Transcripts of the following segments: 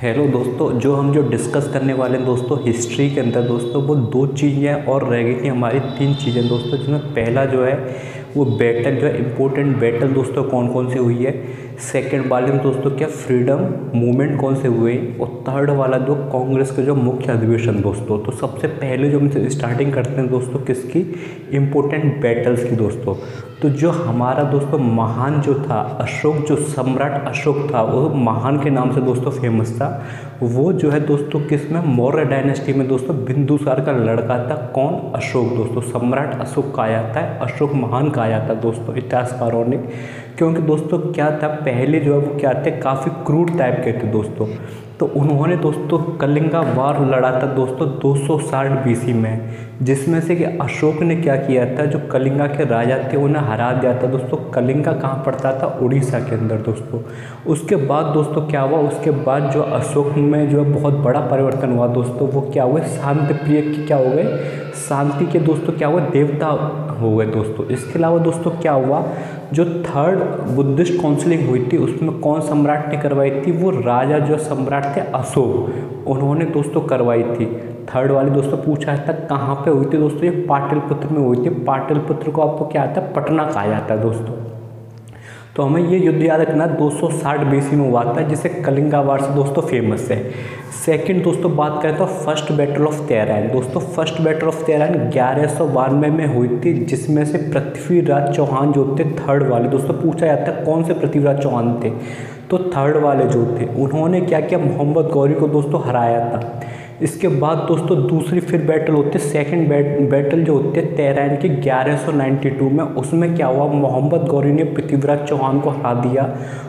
Hello दोस्तों, जो discuss करने वाले हैं दोस्तों हिस्ट्री के अंदर दोस्तों, वो दो चीज़ें और रह गई थी हमारी, तीन चीज़ें दोस्तों, जिसमें पहला जो है वो बैटल जो है इम्पोर्टेंट बैटल दोस्तों कौन कौन से हुई है। सेकंड वाले में दोस्तों क्या फ्रीडम मूवमेंट कौन से हुए, और थर्ड वाला जो कांग्रेस के जो मुख्य अधिवेशन दोस्तों। तो सबसे पहले जो हम स्टार्टिंग करते हैं दोस्तों किसकी, इम्पोर्टेंट बैटल्स की दोस्तों। तो जो हमारा दोस्तों महान जो था अशोक, जो सम्राट अशोक था, वो महान के नाम से दोस्तों फेमस था। वो जो है दोस्तों किस में, मौर्य डायनेस्टी में दोस्तों बिंदुसार का लड़का था। कौन, अशोक दोस्तों। सम्राट अशोक कहा जाता है, अशोक महान कहा जाता है दोस्तों इतिहासकारों ने। क्योंकि दोस्तों क्या था, पहले जो है वो क्या थे, काफ़ी क्रूर टाइप के थे दोस्तों। तो उन्होंने दोस्तों कलिंगा वार लड़ा था दोस्तों 260 BC में, जिसमें से कि अशोक ने क्या किया था, जो कलिंगा के राजा थे उन्हें हरा दिया था दोस्तों। कलिंगा कहाँ पड़ता था, उड़ीसा के अंदर दोस्तों। उसके बाद दोस्तों क्या हुआ, उसके बाद जो अशोक में जो है बहुत बड़ा परिवर्तन हुआ दोस्तों। वो क्या हुए, शांति प्रिय की क्या हो गए, शांति के दोस्तों क्या हुए, देवता हो गए दोस्तों। इसके अलावा दोस्तों क्या हुआ, जो थर्ड बुद्धिस्ट काउंसिलिंग हुई थी उसमें कौन सम्राट ने करवाई थी, वो राजा जो सम्राट थे अशोक, उन्होंने दोस्तों करवाई थी। थर्ड वाली दोस्तों पूछा था कहाँ पे हुई थी दोस्तों, ये पाटलिपुत्र में हुई थी। पाटलिपुत्र को आपको क्या आता है, पटना कहा जाता है दोस्तों। तो हमें ये युद्ध याद रखना 260 BC में हुआ था, जिसे कलिंगा वार से दोस्तों फेमस है। सेकंड दोस्तों बात करें तो फर्स्ट बैटल ऑफ तेहरान दोस्तों। फर्स्ट बैटल ऑफ तेहरान 1192 में हुई थी, जिसमें से पृथ्वीराज चौहान जो थे, थर्ड वाले दोस्तों पूछा जाता है कौन से पृथ्वीराज चौहान थे, तो थर्ड वाले जो थे उन्होंने क्या किया, मोहम्मद गौरी को दोस्तों हराया था। इसके बाद दोस्तों दूसरी फिर बैटल होती है, सेकंड बैटल जो होती है तेहरान की 1192 में। उसमें क्या हुआ, मोहम्मद गौरी ने पृथ्वीराज चौहान को हरा दिया।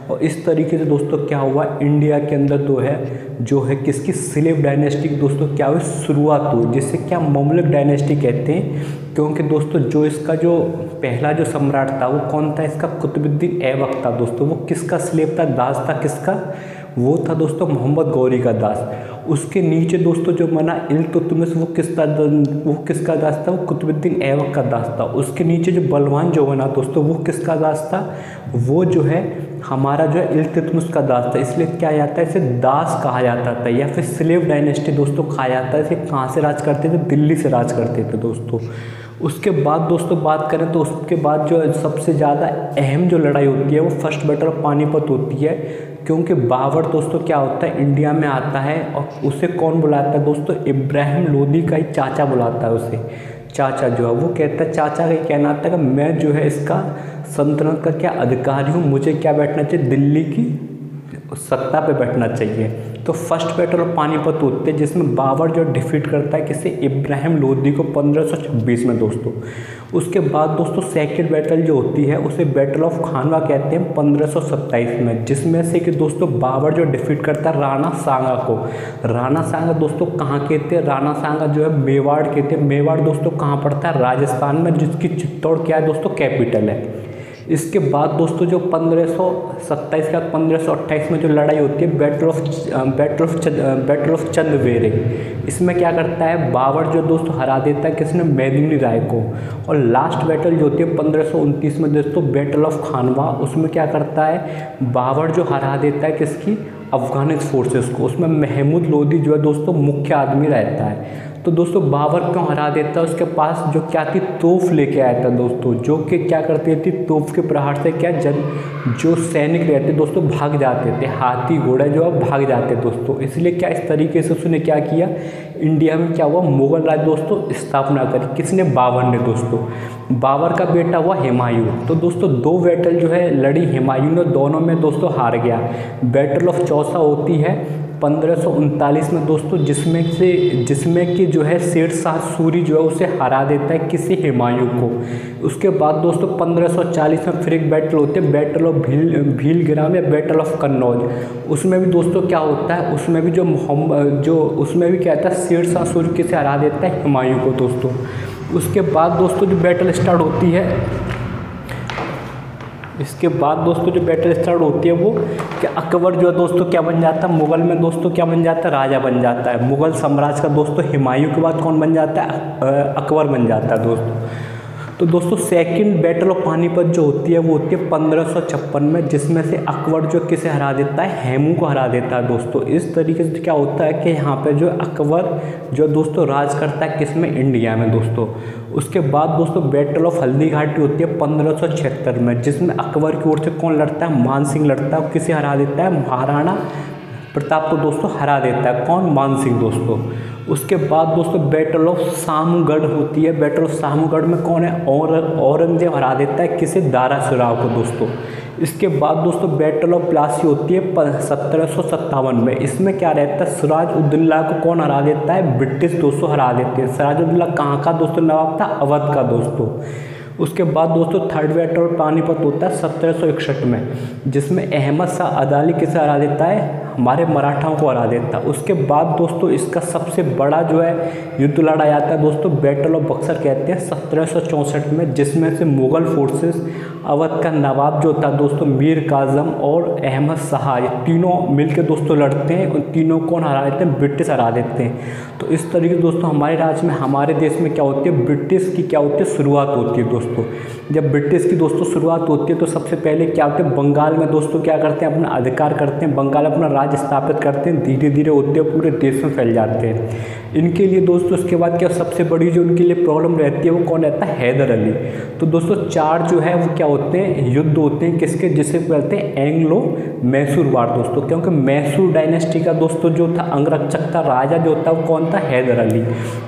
और इस तरीके से दोस्तों क्या हुआ, इंडिया के अंदर जो है किसकी, स्लेव डायनेस्टी की दोस्तों क्या हुई, शुरुआत हुई, जिससे क्या ममलुक डायनेस्टी कहते हैं। क्योंकि दोस्तों जो इसका जो पहला जो सम्राट था वो कौन था, इसका कुतुबुद्दीन ऐबक था दोस्तों। वो किसका स्लेव था, दास था किसका, वो था दोस्तों मोहम्मद गौरी का दास। उसके नीचे दोस्तों जो मना इल्तुतमिश, वो किसका दास था, वो कुतुबुद्दीन ऐबक का दास था। उसके नीचे जो बलवान जो बना दोस्तों, वो किसका दास था, वो जो है हमारा जो है इल्तुतमिश का दास था। इसलिए क्या जाता है, इसे दास कहा जाता था, या फिर स्लेव डायनेस्टी दोस्तों कहा जाता है। इसे कहाँ से राज करते थे, दिल्ली से राज करते थे दोस्तों। उसके बाद दोस्तों बात करें तो उसके बाद जो सबसे ज़्यादा अहम जो लड़ाई होती है वो फर्स्ट बैटल ऑफ पानीपत होती है। क्योंकि बाबर दोस्तों क्या होता है, इंडिया में आता है, और उसे कौन बुलाता है दोस्तों, इब्राहिम लोदी का ही चाचा बुलाता है उसे। चाचा जो है वो कहता है, चाचा का कहना आता है कि मैं जो है इसका सल्तनत का क्या अधिकारी हूँ, मुझे क्या बैठना चाहिए, दिल्ली की सत्ता पे बैठना चाहिए। तो फर्स्ट बैटल ऑफ पानीपत होते हैं, जिसमें बाबर जो डिफीट करता है किसे, इब्राहिम लोदी को 1526 में दोस्तों। उसके बाद दोस्तों सेकंड बैटल जो होती है उसे बैटल ऑफ खानवा कहते हैं 1527 में, जिसमें से कि दोस्तों बाबर जो डिफीट करता है राणा सांगा को। राणा सांगा दोस्तों कहाँ के थे, राणा सांगा जो है मेवाड़ के थे। मेवाड़ दोस्तों कहाँ पड़ता है, राजस्थान में, जिसकी चित्तौड़ क्या है दोस्तों, कैपिटल है। इसके बाद दोस्तों जो 1527 का 1528 में जो लड़ाई होती है, बैटल ऑफ चंदवेरे, इसमें क्या करता है बाबर जो दोस्तों हरा देता है किसने, मेदिनी राय को। और लास्ट बैटल जो होती है 1529 में दोस्तों बैटल ऑफ खानवा, उसमें क्या करता है बाबर जो हरा देता है किसकी, अफगानिक फोर्सेस को। उसमें महमूद लोदी जो है दोस्तों मुख्य आदमी रहता है। तो दोस्तों बाबर क्यों हरा देता है, उसके पास जो क्या थी, तोप लेके आया था दोस्तों, जो कि क्या करती थी, तोप के प्रहार से क्या जो सैनिक रहते दोस्तों भाग जाते थे, हाथी घोड़े जो है भाग जाते दोस्तों। इसलिए क्या इस तरीके से उसने क्या किया, इंडिया में क्या हुआ, मुगल राज दोस्तों स्थापना करी। किसने, बाबर ने दोस्तों। बाबर का बेटा हुआ हुमायूं। तो दोस्तों दो बैटल जो है लड़ी हुमायूं ने, दोनों में दोस्तों हार गया। बैटल ऑफ चौसा होती है 1539 में दोस्तों, जिसमें कि जो है शेरशाह सूरी जो है उसे हरा देता है किसी हुमायूं को। उसके बाद दोस्तों 1540 में फिर एक बैटल होती है, बैटल ऑफ भीलग्राम या बैटल ऑफ कन्नौज। उसमें भी दोस्तों क्या होता है, उसमें भी उसमें भी क्या होता है, शेरशाह सूरी किसे हरा देता है, हुमायूं को दोस्तों। उसके बाद दोस्तों जो बैटल स्टार्ट होती है, इसके बाद दोस्तों जो बैटल स्टार्ट होती है वो कि अकबर जो है दोस्तों क्या बन जाता है, मुगल में दोस्तों क्या बन जाता है, राजा बन जाता है। मुगल साम्राज्य का दोस्तों हुमायूं के बाद कौन बन जाता है, अकबर बन जाता है दोस्तों। तो दोस्तों सेकंड बैटल ऑफ पानीपत जो होती है वो होती है 1556 में, जिसमें से अकबर जो किसे हरा देता है, हेमू को हरा देता है दोस्तों। इस तरीके से क्या होता है कि यहाँ पे जो अकबर जो दोस्तों राज करता है किसमें, इंडिया में दोस्तों। उसके बाद दोस्तों बैटल ऑफ हल्दी घाटी होती है 1576 में, जिसमें अकबर की ओर से कौन लड़ता है, मान सिंह लड़ता है। किसे हरा देता है, महाराणा प्रताप को दोस्तों हरा देता है, कौन, मान सिंह दोस्तों। उसके बाद दोस्तों बैटल ऑफ सामगढ़ होती है। बैटल ऑफ सामगढ़ में कौन है, औरंगजेब हरा देता है किसे, दारा शिराव को दोस्तों। इसके बाद दोस्तों बैटल ऑफ प्लासी होती है 1757 में। इसमें क्या रहता है, सिराजुद्दौला को कौन हरा देता है, ब्रिटिश दोस्तों हरा देते हैं। सिराजुद्दौला कहाँ का दोस्तों नवाब था, अवध का दोस्तों। उसके बाद दोस्तों थर्ड बैटल ऑफ पानीपत होता है 1761 में, जिसमें अहमद शाह अब्दाली किसे हरा देता है, हमारे मराठाओं को हरा देता है। उसके बाद दोस्तों इसका सबसे बड़ा जो है युद्ध लड़ा जाता है दोस्तों, बैटल ऑफ बक्सर कहते हैं 1764 में, जिसमें से मुगल फोर्सेस अवध का नवाब जो था दोस्तों मीर काज़म और अहमद शाह, ये तीनों मिलकर दोस्तों लड़ते हैं। उन तीनों को हरा देते हैं, ब्रिटिश हरा देते हैं। तो इस तरीके से दोस्तों हमारे राज्य में, हमारे देश में क्या होती है, ब्रिटिश की क्या होती है, शुरुआत होती है दोस्तों। जब ब्रिटिश की दोस्तों शुरुआत होती है तो सबसे पहले क्या होता है, बंगाल में दोस्तों क्या करते हैं, अपना अधिकार करते हैं, बंगाल अपना राज्य स्थापित करते हैं। धीरे धीरे होते हुए पूरे देश में फैल जाते हैं। इनके लिए दोस्तों उसके बाद क्या सबसे बड़ी जो उनके लिए प्रॉब्लम रहती है वो कौन रहता है, हैदर अली। तो दोस्तों 4 जो है वो क्या होते हैं, युद्ध होते हैं किसके, जिसे कहते हैं एंग्लो मैसूर वार दोस्तों। क्योंकि मैसूर डायनेस्टी का दोस्तों जो था अंगरक्षक था, राजा जो था वो कौन था, हैदर अली।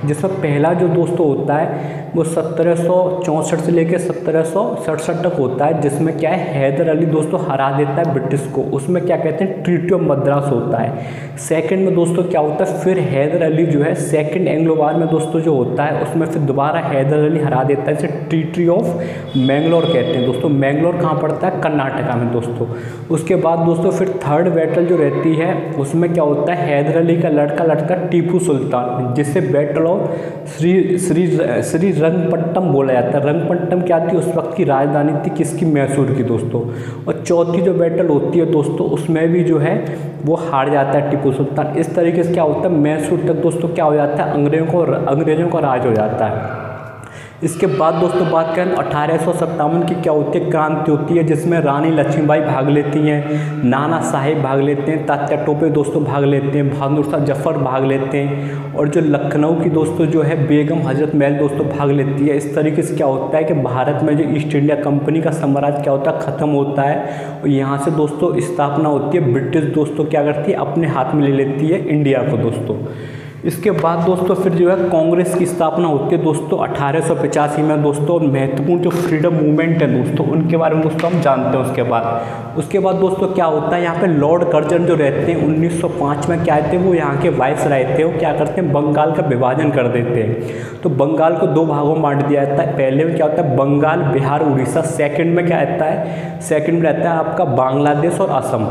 जिसमें पहला जो दोस्तों होता है वो 1764 से लेकर 1767 तक होता है, जिसमें क्या है हैदर अली दोस्तों हरा देता है ब्रिटिश को। उसमें क्या कहते हैं, ट्रीटी ऑफ मद्रास होता है। सेकंड में दोस्तों क्या होता है, फिर हैदर अली जो है सेकंड एंग्लो वार में दोस्तों जो होता है उसमें फिर दोबारा हैदर अली हरा देता है, इसे ट्रीटी ऑफ मैंगलोर कहते हैं दोस्तों। मैंगलोर कहाँ पड़ता है, कर्नाटका में दोस्तों। उसके बाद दोस्तों फिर थर्ड बैटल जो रहती है उसमें क्या होता है, हैदर अली का लड़का टीपू सुल्तान, जिसे बैटल ऑफ श्री रंगपट्टम बोला जाता है। रंगपट्टम क्या थी, उस वक्त की राजधानी थी किसकी, मैसूर की दोस्तों। और चौथी जो बैटल होती है दोस्तों उसमें भी जो है वो हार जाता है टीपू सुल्तान। इस तरीके से क्या होता है, मैसूर तक दोस्तों क्या हो जाता है, अंग्रेजों का राज हो जाता है। इसके बाद दोस्तों बात करें 1857 की क्या होती है, क्रांति होती है, जिसमें रानी लक्ष्मीबाई भाग लेती हैं, नाना साहेब भाग लेते हैं, तात्या टोपे दोस्तों भाग लेते हैं, बहादुर शाह जफर भाग लेते हैं, और जो लखनऊ की दोस्तों जो है बेगम हजरत महल दोस्तों भाग लेती है। इस तरीके से क्या होता है कि भारत में जो ईस्ट इंडिया कंपनी का साम्राज्य क्या होता है, ख़त्म होता है। और यहाँ से दोस्तों स्थापना होती है, ब्रिटिश दोस्तों क्या करती है, अपने हाथ में ले लेती है इंडिया को दोस्तों। इसके बाद दोस्तों फिर जो है कांग्रेस की स्थापना होती है दोस्तों 1885 में दोस्तों। महत्वपूर्ण जो फ्रीडम मूवमेंट है दोस्तों उनके बारे में दोस्तों हम जानते हैं। उसके बाद दोस्तों क्या होता है, यहाँ पे लॉर्ड कर्जन जो रहते हैं 1905 में क्या आते हैं, वो यहाँ के वाइस रहते हैं, वो क्या करते हैं, बंगाल का विभाजन कर देते हैं। तो बंगाल को 2 भागों में बांट दिया जाता है। पहले में क्या होता है, बंगाल, बिहार, उड़ीसा। सेकंड में क्या रहता है, सेकंड में रहता है आपका बांग्लादेश और असम।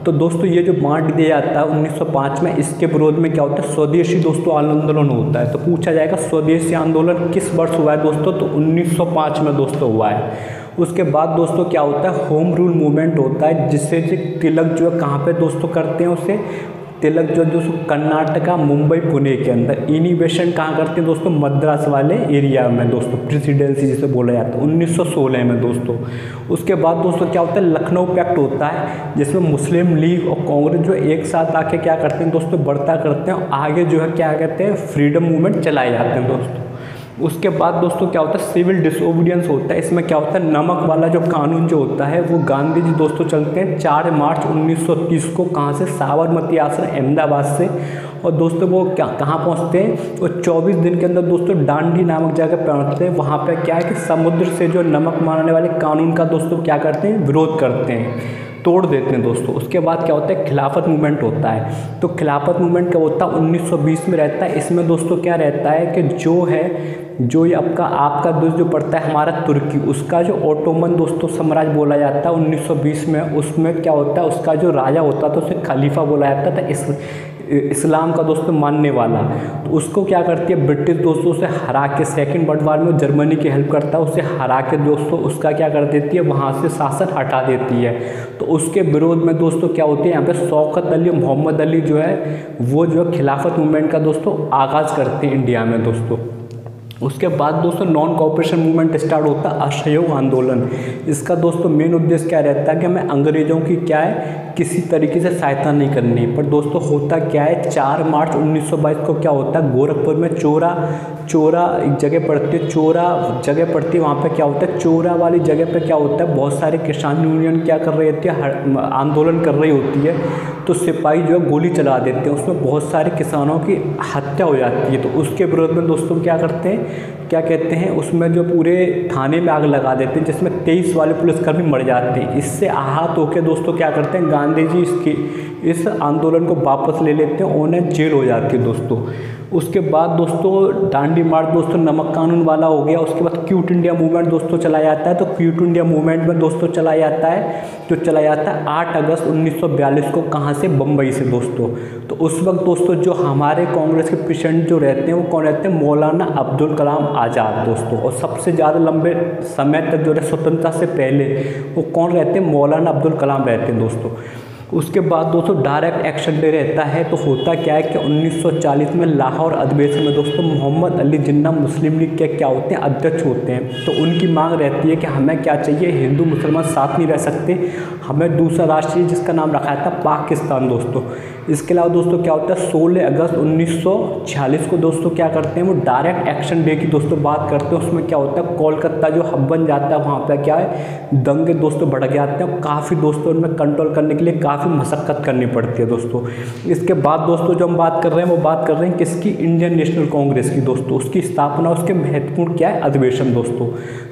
तो दोस्तों ये जो बांट दिया जाता है 1905 में, इसके विरोध में क्या होता है, स्वदेशी दोस्तों आंदोलन होता है। तो पूछा जाएगा स्वदेशी आंदोलन किस वर्ष हुआ है दोस्तों, तो 1905 में दोस्तों हुआ है। उसके बाद दोस्तों क्या होता है, होम रूल मूवमेंट होता है, जिससे तिलक जो है कहाँ पे दोस्तों करते हैं, उसे तिलक जो दोस्तों कर्नाटका, मुंबई, पुणे के अंदर। इनिवेशन कहाँ करते हैं दोस्तों, मद्रास वाले एरिया में दोस्तों, प्रेसिडेंसी जिसे बोला जाता है 1916 में दोस्तों। उसके बाद दोस्तों क्या होता है, लखनऊ पैक्ट होता है, जिसमें मुस्लिम लीग और कांग्रेस जो एक साथ आके क्या करते हैं दोस्तों, बढ़ता करते हैं, और आगे जो है क्या कहते हैं, फ्रीडम मूवमेंट चलाए जाते हैं दोस्तों। उसके बाद दोस्तों क्या होता है, सिविल डिसओबीडियंस होता है। इसमें क्या होता है, नमक वाला जो कानून जो होता है वो गांधी जी दोस्तों चलते हैं 4 मार्च 1930 को, कहाँ से, साबरमती आश्रम अहमदाबाद से। और दोस्तों वो क्या कहाँ पहुँचते हैं, वो 24 दिन के अंदर दोस्तों डांडी नामक जगह पहुँचते हैं। वहाँ पे क्या है कि समुद्र से जो नमक मारने वाले कानून का दोस्तों क्या करते हैं, विरोध करते हैं, तोड़ देते हैं दोस्तों। उसके बाद क्या होता है, खिलाफत मूवमेंट होता है। तो खिलाफत मूवमेंट क्या होता है, 1920 में रहता है। इसमें दोस्तों क्या रहता है कि जो ये आपका दोस्त जो पड़ता है हमारा तुर्की, उसका जो ओटोमन दोस्तों साम्राज्य बोला जाता है 1920 में, उसमें क्या होता है, उसका जो राजा होता था उसे खलीफा बोला जाता था, इस्लाम का दोस्तों मानने वाला। तो उसको क्या करती है ब्रिटिश दोस्तों से हरा के, सेकंड वर्ल्ड वार में जर्मनी की हेल्प करता है, उसे हरा के दोस्तों उसका क्या कर देती है, वहाँ से शासन हटा देती है। तो उसके विरोध में दोस्तों क्या होती है, यहाँ पे शौकत अली, मोहम्मद अली जो है वो जो खिलाफत मूवमेंट का दोस्तों आगाज़ करते हैं इंडिया में दोस्तों। उसके बाद दोस्तों नॉन कोऑपरेशन मूवमेंट स्टार्ट होता है, असहयोग आंदोलन। इसका दोस्तों मेन उद्देश्य क्या रहता है कि हमें अंग्रेज़ों की क्या है किसी तरीके से सहायता नहीं करनी। पर दोस्तों होता क्या है, 4 मार्च 1922 को क्या होता है, गोरखपुर में चोरा एक जगह पड़ती है, चोरा जगह पड़ती है, वहाँ पे क्या होता है, चोरा वाली जगह पे क्या होता है, बहुत सारे किसान यूनियन क्या कर रही होती है, आंदोलन कर रही होती है। तो सिपाही जो है गोली चला देते हैं, उसमें बहुत सारे किसानों की हत्या हो जाती है। तो उसके विरोध में दोस्तों क्या करते हैं, क्या कहते हैं, उसमें जो पूरे थाने में आग लगा देते हैं, जिसमें 23 वाले पुलिसकर्मी मर जाते हैं। इससे आहत होकर दोस्तों क्या करते हैं, गांधी जी इस आंदोलन को वापस ले लेते हैं, उन्हें जेल हो जाती है दोस्तों। उसके बाद दोस्तों दांडी मार्च दोस्तों नमक कानून वाला हो गया। उसके बाद क्विट इंडिया मूवमेंट दोस्तों चला जाता है। तो क्विट इंडिया मूवमेंट में दोस्तों चला जाता है 8 अगस्त 1942 को, कहाँ से, बम्बई से दोस्तों। तो उस वक्त दोस्तों जो हमारे कांग्रेस के प्रेसिडेंट जो रहते हैं वो कौन रहते हैं, मौलाना अब्दुल कलाम आज़ाद दोस्तों। और सबसे ज़्यादा लंबे समय तक जो है स्वतंत्रता से पहले वो कौन रहते हैं, मौलाना अब्दुल कलाम रहते हैं दोस्तों। उसके बाद दोस्तों डायरेक्ट एक्शन डे रहता है। तो होता क्या है कि 1940 में लाहौर अधिवेशन में दोस्तों मोहम्मद अली जिन्ना मुस्लिम लीग के क्या होते हैं, अध्यक्ष होते हैं। तो उनकी मांग रहती है कि हमें क्या चाहिए, हिंदू मुसलमान साथ नहीं रह सकते, हमें दूसरा राष्ट्र चाहिए जिसका नाम रखा था पाकिस्तान दोस्तों। इसके अलावा दोस्तों क्या होता है, 16 अगस्त 1946 को दोस्तों क्या करते हैं, वो डायरेक्ट एक्शन डे की दोस्तों बात करते हैं। उसमें क्या होता है, कोलकाता जो हब बन जाता है, वहाँ पर क्या है, दंगे दोस्तों भड़क जाते हैं। काफ़ी दोस्तों उनमें कंट्रोल करने के लिए काफ़ी मशक्कत करनी पड़ती है दोस्तों। इसके बाद दोस्तों जो हम बात कर रहे हैं वो बात कर रहे हैं किसकी, इंडियन नेशनल कांग्रेस की दोस्तों। उसकी स्थापना, उसके महत्वपूर्ण क्या है, अधिवेशन दोस्तों।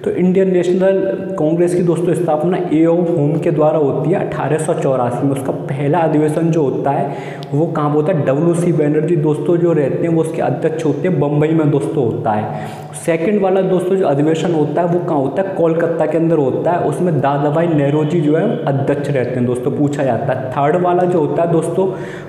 तो इंडियन नेशनल कांग्रेस की दोस्तों स्थापना ए.ओ. होम के द्वारा होती है 1884 में। उसका पहला अधिवेशन जो होता है वो कहाँ होता है, W.C. बनर्जी दोस्तों जो रहते हैं वो उसके अध्यक्ष होते हैं, बम्बई में दोस्तों होता है। सेकंड वाला दोस्तों जो अधिवेशन होता है वो कहाँ होता है, कोलकाता के अंदर होता है। उसमें दादाभाई नौरोजी जो है अध्यक्ष रहते हैं दोस्तों, पूछा जाता है। थर्ड वाला जो होता है दोस्तों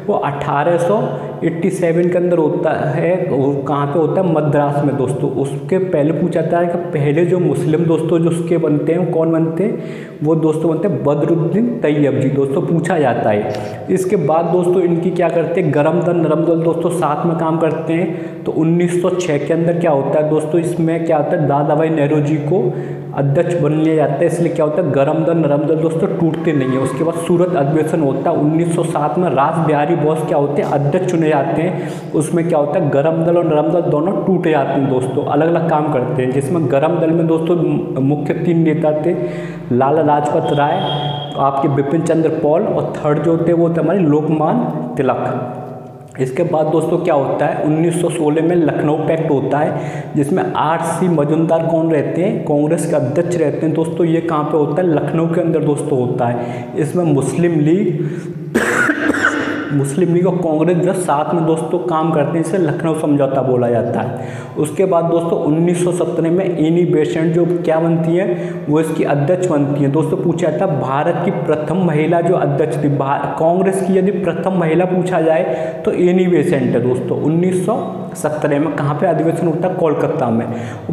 वो 1887 के अंदर होता है, वो कहाँ पे होता है, मद्रास में दोस्तों। उसके पहले पूछा जाता है कि पहले जो मुस्लिम दोस्तों जो उसके बनते हैं कौन बनते हैं, वो दोस्तों बनते हैं बदरुद्दीन तैयब जी दोस्तों, पूछा जाता है। इसके बाद दोस्तों इनकी क्या करते हैं, गरम दल नरम दल दोस्तों साथ में काम करते हैं। तो 1906 के अंदर क्या होता है दोस्तों, इसमें क्या होता है, दादाभाई नौरोजी को अध्यक्ष बन लिया जाता है। इसलिए क्या होता है, गरम दल नरम दल दोस्तों टूटते नहीं है। उसके बाद सूरत अधिवेशन होता है 1907 में, रास बिहारी बोस क्या होते हैं, अध्यक्ष चुने जाते हैं। उसमें क्या होता है, गरम दल और नरम दल दोनों टूट जाते हैं दोस्तों, अलग अलग काम करते हैं। जिसमें गरम दल में दोस्तों मुख्य 3 नेता थे, लाला लाजपत राय, आपके बिपिन चंद्र पॉल, और थर्ड जो थे वो थे हमारे लोकमान्य तिलक। इसके बाद दोस्तों क्या होता है, 1916 में लखनऊ पैक्ट होता है, जिसमें R.C. मजूमदार कौन रहते हैं, कांग्रेस के अध्यक्ष रहते हैं दोस्तों। ये कहाँ पे होता है, लखनऊ के अंदर दोस्तों होता है। इसमें मुस्लिम लीग और कांग्रेस जो साथ में दोस्तों काम करते हैं, इसे लखनऊ समझौता बोला जाता है। उसके बाद दोस्तों 1917 में एनी बेसेंट जो क्या बनती है, वो इसकी अध्यक्ष बनती है दोस्तों। पूछा जाता है भारत की प्रथम महिला जो अध्यक्ष थी कांग्रेस की, यदि प्रथम महिला पूछा जाए तो एनी बेसेंट है दोस्तों। 1917 में कहाँ पे अधिवेशन होता है, कोलकाता में।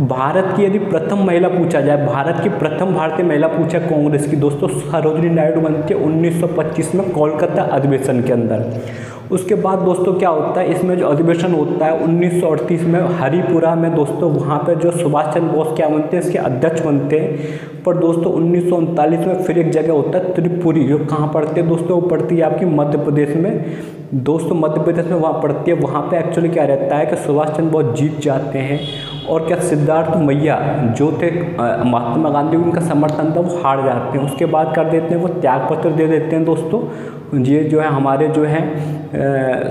भारत की यदि प्रथम महिला पूछा जाए, भारत की प्रथम भारतीय महिला पूछा कांग्रेस की दोस्तों, सरोजिनी नायडू बनती है 1925 में कोलकाता अधिवेशन के अंदर। उसके बाद दोस्तों क्या होता है, इसमें जो अधिवेशन होता है 1938 में हरिपुरा में दोस्तों, वहाँ पे जो सुभाष चंद्र बोस क्या बनते हैं, इसके अध्यक्ष बनते हैं। पर दोस्तों 1939 में फिर एक जगह होता है त्रिपुरी, जो कहाँ पड़ती है दोस्तों, वो पड़ती है आपकी मध्य प्रदेश में दोस्तों, मध्य प्रदेश में वहाँ पड़ती है। वहाँ पे एक्चुअली क्या रहता है कि सुभाष चंद्र बोस जीत जाते हैं, और क्या सिद्धार्थ मैया जो थे महात्मा गांधी उनका समर्थन था, वो हार जाते हैं। उसके बाद कर देते हैं, वो त्यागपत्र दे देते हैं दोस्तों। ये जो है हमारे जो हैं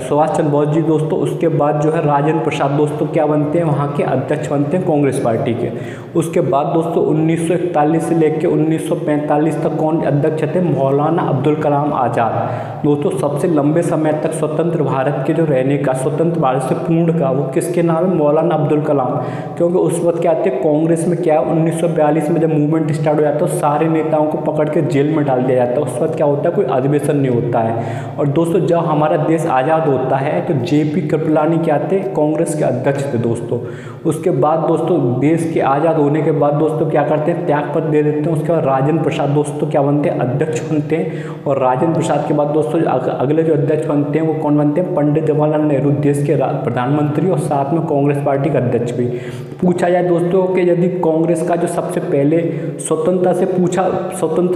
सुभाष चंद्र बोस जी दोस्तों। उसके बाद जो है राजेंद्र प्रसाद दोस्तों क्या बनते हैं, वहाँ के अध्यक्ष बनते हैं कांग्रेस पार्टी के। उसके बाद दोस्तों 1941 से लेकर 1945 तक कौन अध्यक्ष थे, मौलाना अब्दुल कलाम आज़ाद दोस्तों। सबसे लंबे समय तक स्वतंत्र भारत के जो रहने का, स्वतंत्र भारत से पूर्ण का, वो किसके नाम है, मौलाना अब्दुल कलाम। क्योंकि उस वक्त क्या आते हैं, कांग्रेस में क्या 1942 में जब मूवमेंट स्टार्ट हो जाता है तो सारे नेताओं को पकड़ के जेल में डाल दिया जाता है। उस वक्त क्या होता है, कोई अधिवेशन नहीं होता। होता है। और दोस्तों जब हमारा देश आज़ाद होता है तो JP कृपलानी क्या थे, कांग्रेस के अध्यक्ष थे दोस्तों। उसके बाद दोस्तों देश के आज़ाद होने के बाद दोस्तों क्या करते हैं, त्यागपत्र दे देते हैं। उसके बाद राजेंद्र प्रसाद दोस्तों क्या बनते हैं, अध्यक्ष बनते हैं। और राजेंद्र प्रसाद के बाद दोस्तों अगले जो अध्यक्ष बनते हैं वो कौन बनते हैं, पंडित जवाहरलाल नेहरू, देश के प्रधानमंत्री और साथ में कांग्रेस पार्टी के अध्यक्ष भी। पूछा जाए दोस्तों कि यदि कांग्रेस का जो सबसे पहले स्वतंत्रता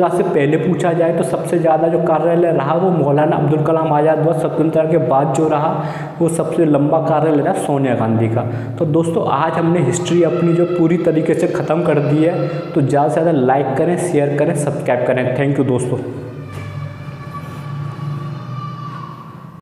से पहले पूछा जाए तो सबसे ज़्यादा जो कार्यालय रहा वो मौलाना अब्दुल कलाम आज़ाद व स्वतंत्रता के बाद जो रहा वो सबसे लंबा कार्यालय रहा सोनिया गांधी का। तो दोस्तों आज हमने हिस्ट्री अपनी जो पूरी तरीके से ख़त्म कर दी है। तो ज़्यादा से ज़्यादा लाइक करें, शेयर करें, सब्सक्राइब करें। थैंक यू दोस्तों।